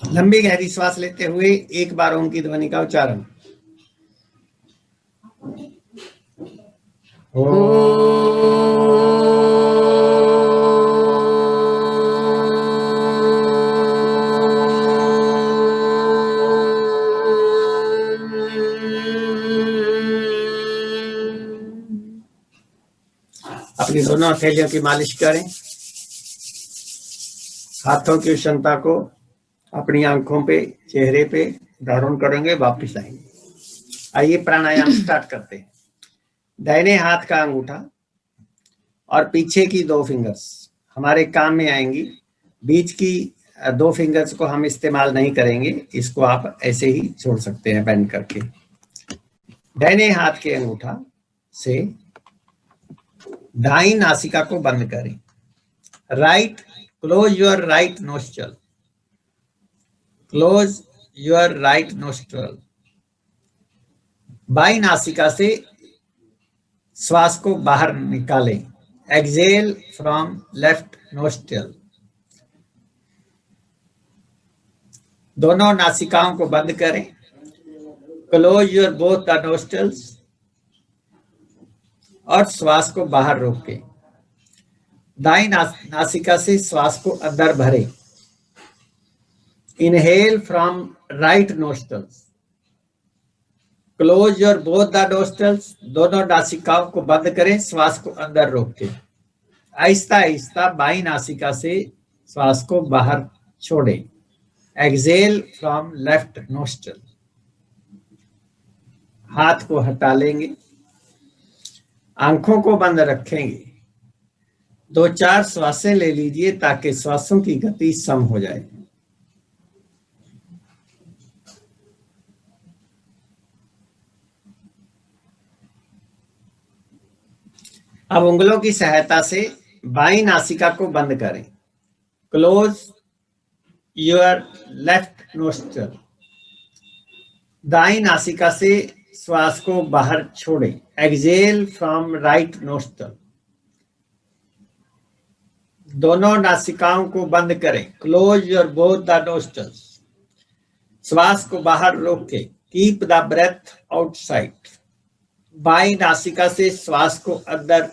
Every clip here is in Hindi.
लंबी गहरी श्वास लेते हुए एक बार ओम की ध्वनि का उच्चारण। अपनी दोनों हथेलियों की मालिश करें। हाथों की उष्णता को अपनी आंखों पे, चेहरे पे धारण करेंगे, वापस आएंगे। आइए प्राणायाम स्टार्ट करते हैं। दाहिने हाथ का अंगूठा और पीछे की 2 फिंगर्स हमारे काम में आएंगी। बीच की 2 फिंगर्स को हम इस्तेमाल नहीं करेंगे, इसको आप ऐसे ही छोड़ सकते हैं बेंड करके। दाहिने हाथ के अंगूठा से दाईं नासिका को बंद करें। Right, close your right nostril, close your right nostril. बाईं नासिका से श्वास को बाहर निकालें। Exhale from left nostril. दोनों नासिकाओं को बंद करें। Close your both the nostrils और श्वास को बाहर रोकें। दाईं नासिका से श्वास को अंदर भरें। Inhale from right nostrils. Close your both the nostrils. दोनों नासिकाओं को बंद करें, श्वास को अंदर रोकें। आहिस्ता आहिस्ता बाईं नासिका से श्वास को बाहर छोड़ें। Exhale from left nostril. हाथ को हटा लेंगे, आंखों को बंद रखेंगे। 2-4 श्वासें ले लीजिए ताकि श्वासों की गति सम हो जाए। अब उंगलों की सहायता से बाईं नासिका को बंद करें। Close your left nostril. दाईं नासिका से श्वास को बाहर छोड़ें। Exhale from right nostril. दोनों नासिकाओं को बंद करें। Close your both the nostrils. श्वास को बाहर रोकें। Keep the breath outside. बाईं नासिका से श्वास को अंदर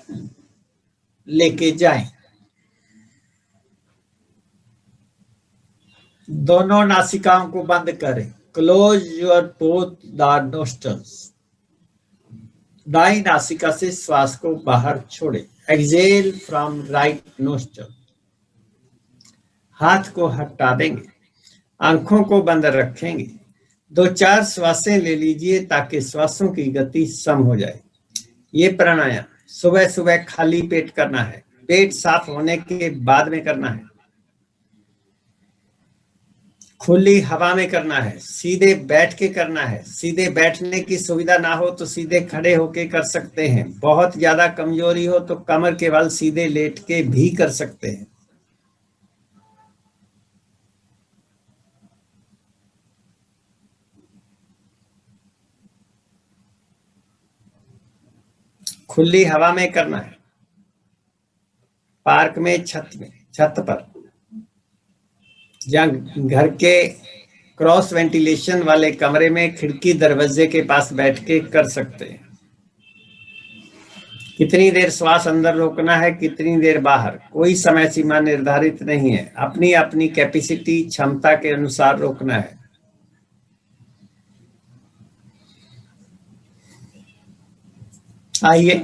लेके जाएं। दोनों नासिकाओं को बंद करें। Close your both the nostrils. दाईं नासिका से श्वास को बाहर छोड़ें। Exhale from right nostril. हाथ को हटा देंगे, आंखों को बंद रखेंगे। 2-4 श्वासें ले लीजिए ताकि श्वासों की गति सम हो जाए। ये प्राणायाम सुबह सुबह खाली पेट करना है, पेट साफ होने के बाद में करना है। खुली हवा में करना है, सीधे बैठ के करना है। सीधे बैठने की सुविधा ना हो तो सीधे खड़े होके कर सकते हैं। बहुत ज्यादा कमजोरी हो तो कमर के बल सीधे लेट के भी कर सकते हैं। खुली हवा में करना है, पार्क में, छत पर, जहां घर के क्रॉस वेंटिलेशन वाले कमरे में खिड़की दरवाजे के पास बैठ के कर सकते हैं। कितनी देर श्वास अंदर रोकना है, कितनी देर बाहर, कोई समय सीमा निर्धारित नहीं है। अपनी अपनी कैपेसिटी, क्षमता के अनुसार रोकना है। आइए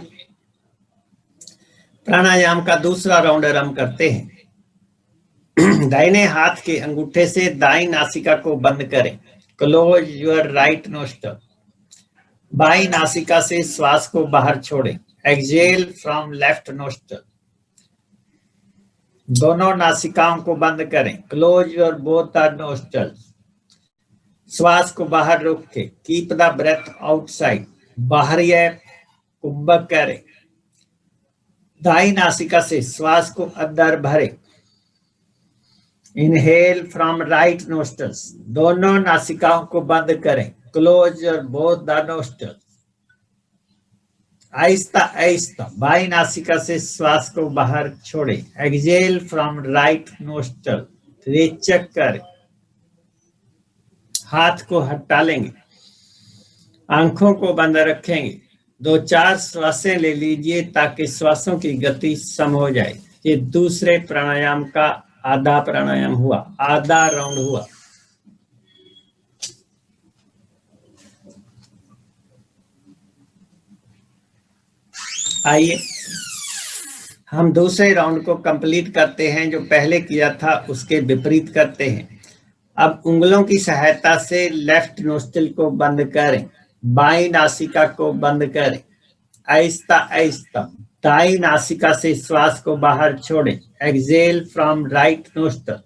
प्राणायाम का दूसरा राउंड आरंभ करते हैं। दाहिने हाथ के अंगूठे से दाईं नासिका को बंद करें। Close your right nostril. बाईं नासिका से श्वास को बाहर छोड़ें। Exhale from left nostril. दोनों नासिकाओं को बंद करें। Close your both the nostrils. श्वास को बाहर रोकें। Keep the breath outside. बाहरी कुंभक करें। दाईं नासिका से श्वास को अंदर भरें। Inhale from right nostrils. दोनों नासिकाओं को बंद करें। Close your both the nostrils. आहिस्ता आहिस्ता बाईं नासिका से श्वास को बाहर छोड़ें। Exhale from right nostril. रेचक करें। हाथ को हटा लेंगे, आंखों को बंद रखेंगे, 2-4 श्वासें ले लीजिए ताकि श्वासों की गति सम हो जाए। ये दूसरे प्राणायाम का आधा प्राणायाम हुआ, आधा राउंड हुआ। आइए हम दूसरे राउंड को कंप्लीट करते हैं, जो पहले किया था उसके विपरीत करते हैं। अब उंगलों की सहायता से लेफ्ट नोस्ट्रिल को बंद करें, बाईं नासिका को बंद करें, आहिस्ता आहिस्ता दाईं नासिका से श्वास को बाहर छोड़ें। Exhale from right nostril.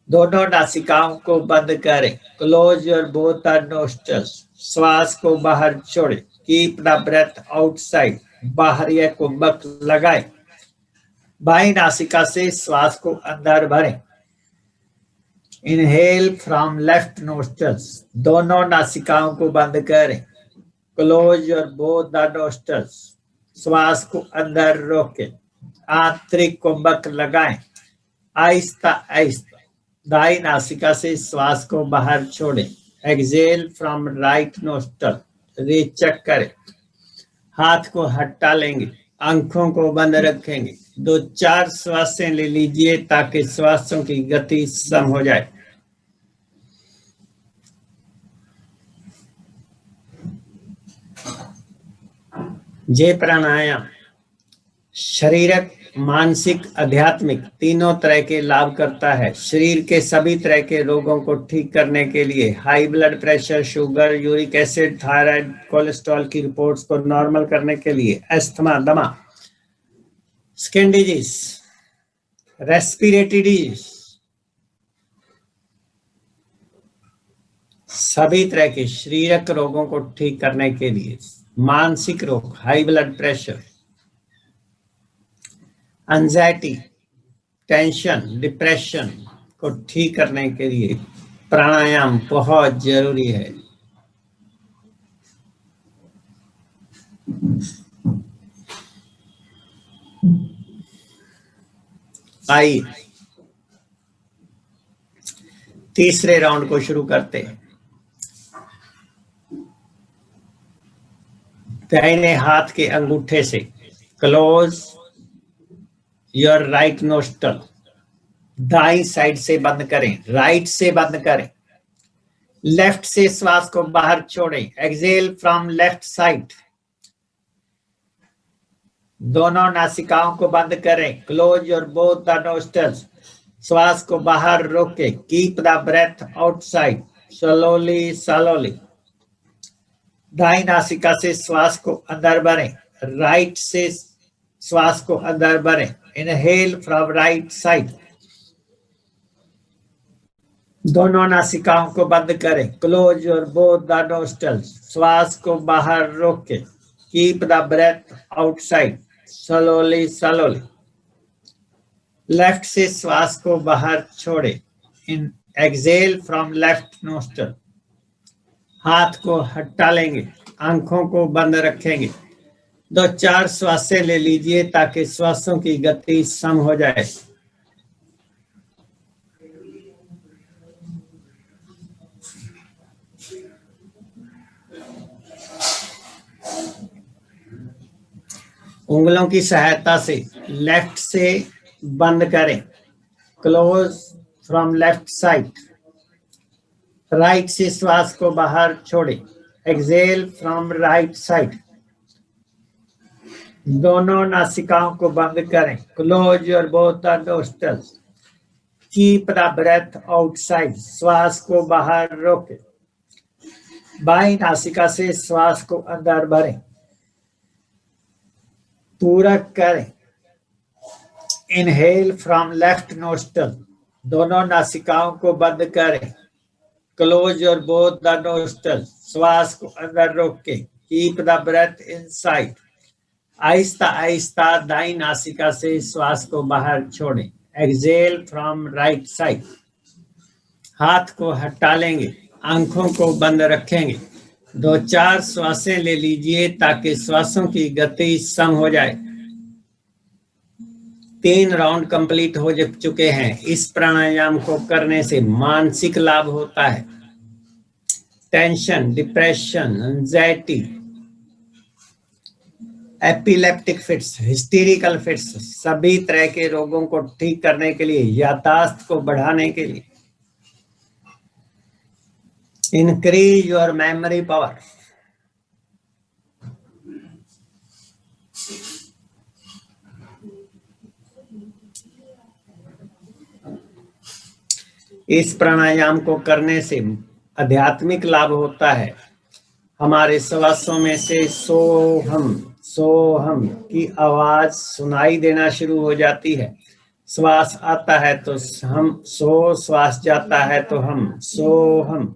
दोनों नासिकाओं को बंद करें, क्लोज योर बोथ नोस्ट्रिल्स। श्वास को बाहर छोड़ें, कीप द ब्रेथ आउटसाइड। बाहर यह कुंभक लगाएं। बाईं नासिका से श्वास को अंदर भरें। Inhale from left nostrils. दोनों नासिकाओं को बंद करें, close your both the nostrils. श्वास को अंदर रोकें, आंतरिक कुंभक लगाएं। आहिस्ता आहिस्ता दाईं नासिका से श्वास को बाहर छोड़ें। Exhale from right nostril. Recheck करें, हाथ को हटा लेंगे, आंखों को बंद रखेंगे, 2-4 श्वासें ले लीजिए ताकि श्वासों की गति सम हो जाए। ये प्राणायाम शारीरिक, मानसिक, आध्यात्मिक तीनों तरह के लाभ करता है। शरीर के सभी तरह के रोगों को ठीक करने के लिए, high blood pressure, sugar, uric acid, thyroid, cholesterol की रिपोर्ट्स को नॉर्मल करने के लिए, अस्थमा, दमा, स्किन डिजीज, रेस्पिरेटरी डिजीज, सभी तरह के शारीरिक रोगों को ठीक करने के लिए, मानसिक रोग, high blood pressure, anxiety, tension, depression को ठीक करने के लिए प्राणायाम बहुत जरूरी है। आइए तीसरे राउंड को शुरू करते हैं। दाहिने हाथ के अंगूठे से क्लोज योर राइट नोस्ट्रिल। दाईं साइड से बंद करें, राइट से बंद करें। लेफ्ट से श्वास को बाहर छोड़ें। Exhale from left side. दोनों नासिकाओं को बंद करें, close your both the nostrils. श्वास को बाहर रोकें, keep the breath outside. Slowly slowly दाईं नासिका से श्वास को अंदर भरें, राइट से श्वास को अंदर भरें। Inhale from right side. दोनों नासिकाओं को बंद करें, close your both the nostrils. श्वास को बाहर रोकें, keep the breath outside. Slowly slowly left से श्वास को बाहर छोड़ें। In exhale from left nostril. हाथ को हटा लेंगे, आंखों को बंद रखेंगे, 2-4 श्वासें ले लीजिए ताकि श्वासों की गति सम हो जाए। उंगलों की सहायता से लेफ्ट से बंद करें, close from left side. Right से श्वास को बाहर छोड़ें। Exhale from right side. दोनों नासिकाओं को बंद करें, close your both the nostrils. Keep the breath outside. श्वास को बाहर रोकें। बाईं नासिका से श्वास को अंदर भरें, पूरक करें। Inhale from left nostril. दोनों नासिकाओं को बंद करें, close your both the nostril. श्वास को अंदर रोकें, keep the breath inside. Aahista Aahista दाईं नासिका से श्वास को बाहर छोड़ें। Exhale from right side. हाथ को हटा लेंगे, आंखों को बंद रखेंगे, 2-4 श्वासें ले लीजिए ताकि श्वासों की गति सम हो जाए। 3 राउंड कंप्लीट हो चुके हैं। इस प्राणायाम को करने से मानसिक लाभ होता है, tension, depression, anxiety, epileptic fits, hysterical fits, सभी तरह के रोगों को ठीक करने के लिए, याददाश्त को बढ़ाने के लिए, इंक्रीज योर मेमोरी पावर, इस प्राणायाम को करने से आध्यात्मिक लाभ होता है। हमारे श्वासों में से सोहम की आवाज सुनाई देना शुरू हो जाती है। श्वास आता है तो हम सो, श्वास जाता है तो हम सोहम।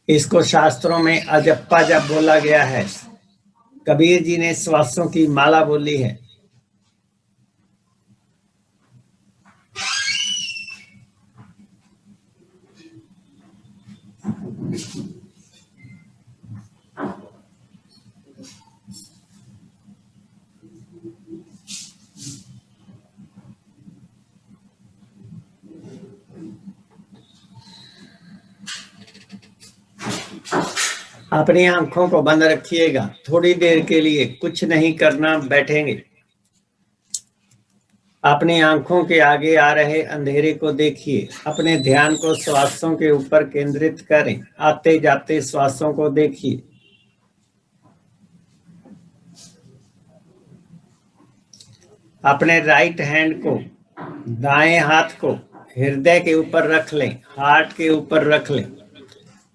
इसको शास्त्रों में अजप्पा जप बोला गया है। कबीर जी ने श्वासों की माला बोली है। अपनी आंखों को बंद रखिएगा, थोड़ी देर के लिए कुछ नहीं करना, बैठेंगे। अपनी आंखों के आगे आ रहे अंधेरे को देखिए। अपने ध्यान को श्वासों के ऊपर केंद्रित करें। आते जाते श्वासों को देखिए। अपने राइट हैंड को, दाएं हाथ को हृदय के ऊपर रख लें, हार्ट के ऊपर रख लें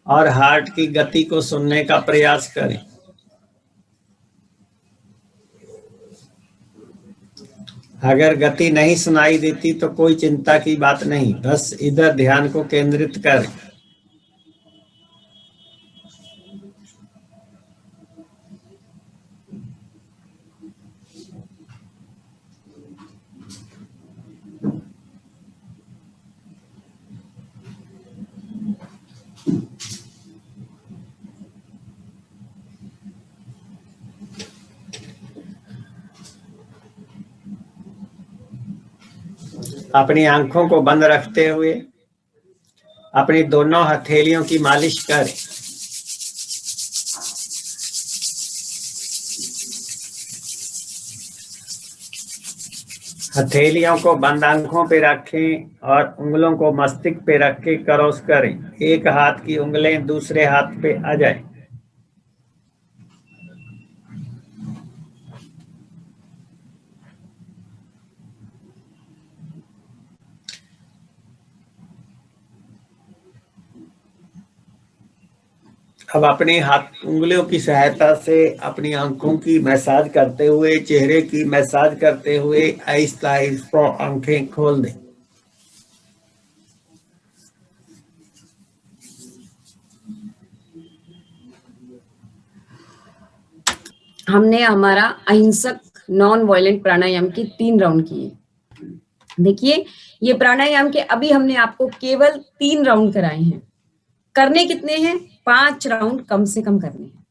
और हार्ट की गति को सुनने का प्रयास करें। अगर गति नहीं सुनाई देती तो कोई चिंता की बात नहीं, बस इधर ध्यान को केंद्रित करें। अपनी आंखों को बंद रखते हुए अपनी दोनों हथेलियों की मालिश करें। हथेलियों को बंद आंखों पे रखें और उंगलों को मस्तिष्क पे रख के क्रॉस करें। एक हाथ की उंगलें दूसरे हाथ पे आ जाए। अब अपनी हाथ उंगलियों की सहायता से अपनी आंखों की मसाज करते हुए, चेहरे की मसाज करते हुए आहिस्ता आहिस्ता आंखें खोल दें। हमने हमारा अहिंसक नॉन वायलेंट प्राणायाम के 3 राउंड किए। देखिए, ये प्राणायाम के अभी हमने आपको केवल 3 राउंड कराए हैं। करने कितने हैं? 5 राउंड कम से कम करने हैं।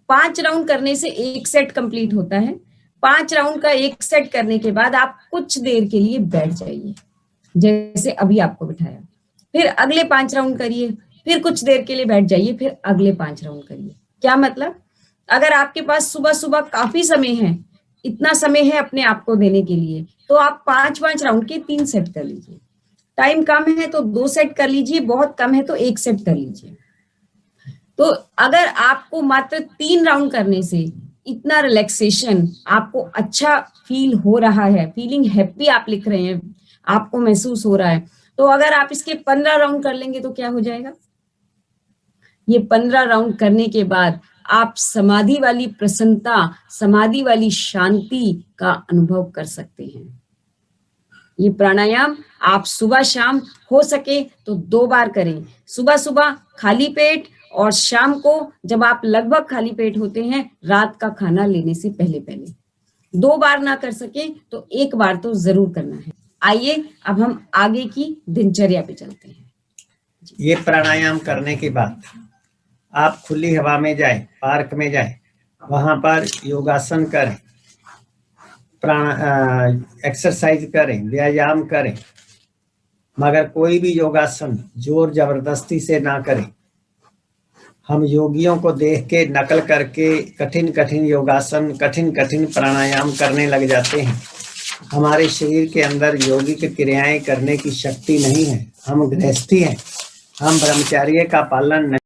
5 राउंड करने से एक सेट कंप्लीट होता है। 5 राउंड का एक सेट करने के बाद आप कुछ देर के लिए बैठ जाइए, जैसे अभी आपको बिठाया। फिर अगले 5 राउंड करिए, फिर कुछ देर के लिए बैठ जाइए, फिर अगले 5 राउंड करिए। क्या मतलब? अगर आपके पास सुबह सुबह काफी समय है, इतना समय है अपने आप को देने के लिए, तो आप 5-5 राउंड के 3 सेट कर लीजिए। टाइम कम है तो 2 सेट कर लीजिए, बहुत कम है तो 1 सेट कर लीजिए। तो अगर आपको मात्र 3 राउंड करने से इतना रिलैक्सेशन, आपको अच्छा फील हो रहा है, फीलिंग हैप्पी आप लिख रहे हैं, आपको महसूस हो रहा है, तो अगर आप इसके 15 राउंड कर लेंगे तो क्या हो जाएगा? ये 15 राउंड करने के बाद आप समाधि वाली प्रसन्नता, समाधि वाली शांति का अनुभव कर सकते हैं। ये प्राणायाम आप सुबह शाम हो सके तो 2 बार करें। सुबह सुबह खाली पेट और शाम को जब आप लगभग खाली पेट होते हैं, रात का खाना लेने से पहले पहले। 2 बार ना कर सके तो 1 बार तो जरूर करना है। आइए अब हम आगे की दिनचर्या पे चलते हैं। ये प्राणायाम करने के बाद आप खुली हवा में जाएं, पार्क में जाएं, वहां पर योगासन करें, एक्सरसाइज करें, व्यायाम करें। मगर कोई भी योगासन जोर जबरदस्ती से ना करें। हम योगियों को देख के नकल करके कठिन कठिन योगासन, कठिन कठिन प्राणायाम करने लग जाते हैं। हमारे शरीर के अंदर योगिक क्रियाएं करने की शक्ति नहीं है। हम गृहस्थी हैं, हम ब्रह्मचर्य का पालन नहीं